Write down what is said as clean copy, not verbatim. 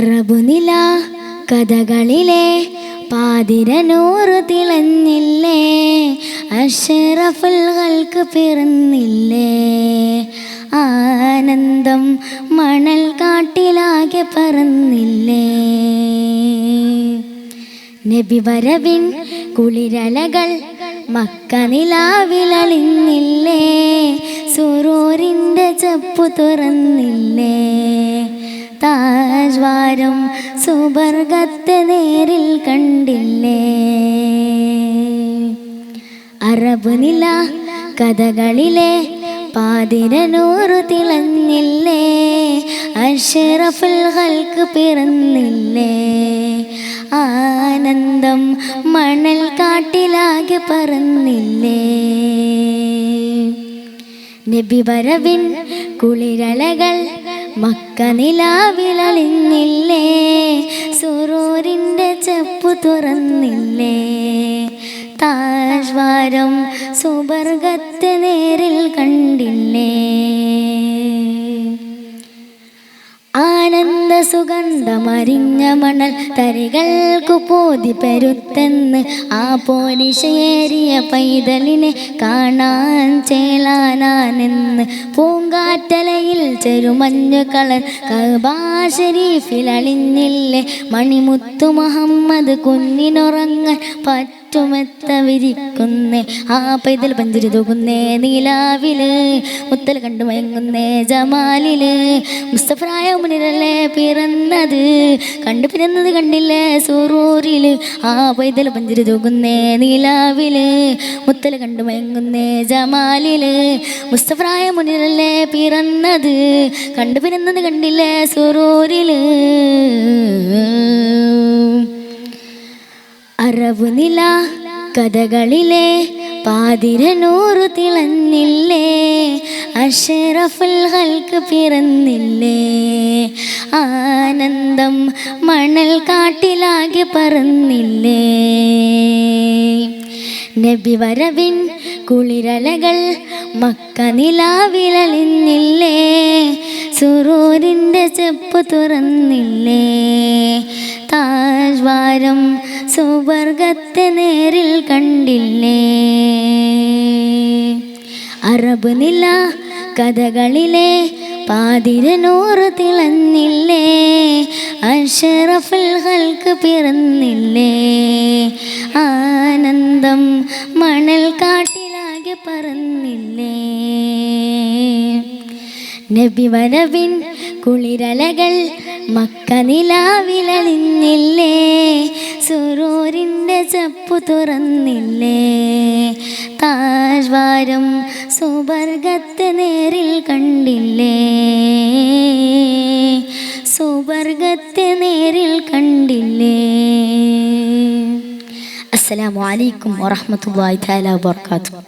അറബുനില കഥകളിലെ പാതിരനൂറ് തിളഞ്ഞില്ലേ, അഷ്റഫുൽ ഖൽഖ് പിറന്നില്ലേ, ആനന്ദം മണൽ കാട്ടിലാകെ പറന്നില്ലേ. നബി വരവിൻ കുളിരലകൾ മക്ക നിലാവിലലിഞ്ഞില്ലേ, സുറൂരിൻ്റെ ചപ്പു തുറന്നില്ലേ, താജ്വാരം സുബർഗത്തെ നേരിൽ കണ്ടില്ലേ. അറബ് നില കഥകളിലെ പാതിരനൂറ് തിളഞ്ഞില്ലേ, അഷ്റഫുൽ ഖൽഖ് പിറന്നില്ലേ, ആനന്ദം മണൽ കാട്ടിലാകെ പറന്നില്ലേ. നബി വരവിൻ കുളിരലകൾ മക്ക നിലാവിലലിഞ്ഞില്ലേ, സുറൂരിൻ്റെ ചപ്പു തുറന്നില്ലേ, താജ്വാരം സുബർഗത്തെ നേരിൽ കണ്ടില്ലേ. ആനന്ദ സുഗന്ധമറിഞ്ഞ മണൽ തരികൾക്കു പോതി പെരുത്തെന്ന്, ആ പോലിശയേറിയ പൈതലിനെ കാണാൻ ചേലാനാനെന്ന്, പൂങ്കാറ്റലയിൽ ചെറുമഞ്ഞു കളർ കഅബ ശരീഫിൽ അളിഞ്ഞില്ലേ, മണിമുത്തു മുഹമ്മദ് കുഞ്ഞിനുറങ്ങാൻ പറ്റുമെത്ത വിരിക്കുന്നേ, ആ പൈതൽ പഞ്ചിരി തൂകുന്നേ നീലാവില്, മുത്തൽ കണ്ടു മയങ്ങുന്നേ ജമാലില്, മുസ്തഫായ മുനിരല്ലേ പിറന്നത്, കണ്ടു പിറന്നത് കണ്ടില്ലേ സുറൂരില്, ആ പൈതൽ പഞ്ചിരി തൂകുന്നേ നീലാവില്, മുത്തൽ കണ്ടു മയങ്ങുന്നേ ജമാലില്, മുസ്തഫായ മുനിരല്ലേ പിറന്നത്, കണ്ടു പിറന്നത് കണ്ടില്ലേ സുറൂരില്. അറബ് നില കഥകളിലെ പാതിരനൂറ് തിളഞ്ഞില്ലേ, അഷ്റഫുൽ ഖൽഖ് പിറന്നില്ലേ, ആനന്ദം മണൽ കാട്ടിലാകെ പറന്നില്ലേ. നബി വരവിൻ കുളിരലകൾ മക്ക നിലാവിലലിഞ്ഞില്ലേ, സുറൂരിൻ്റെ ചെപ്പ് തുറന്നില്ലേ, താജ്വാരം സുബർഗത്തെ നേരിൽ കണ്ടില്ലേ. അറബ് നില കഥകളിലെ പാതിരനൂറ് തിളഞ്ഞില്ലേ, അഷ്റഫുൽ ഖൽഖ് പിറന്നില്ലേ, ആനന്ദം മണൽ കാട്ടിലാകെ പറന്നില്ലേ. നബി വരവിൻ കുളിരലകൾ മക്ക നിലാവിലലിഞ്ഞില്ലേ, സുറൂരിൻ്റെ ചപ്പു തുറന്നില്ലേ, താജ്വാരം സുബർഗത്തെ നേരിൽ കണ്ടില്ലേ, സുബർഗത്തെ നേരിൽ കണ്ടില്ലേ. അസ്സലാമു അലൈക്കും വറഹ്മത്തുള്ളാഹി തആല വബറകാതുഹു.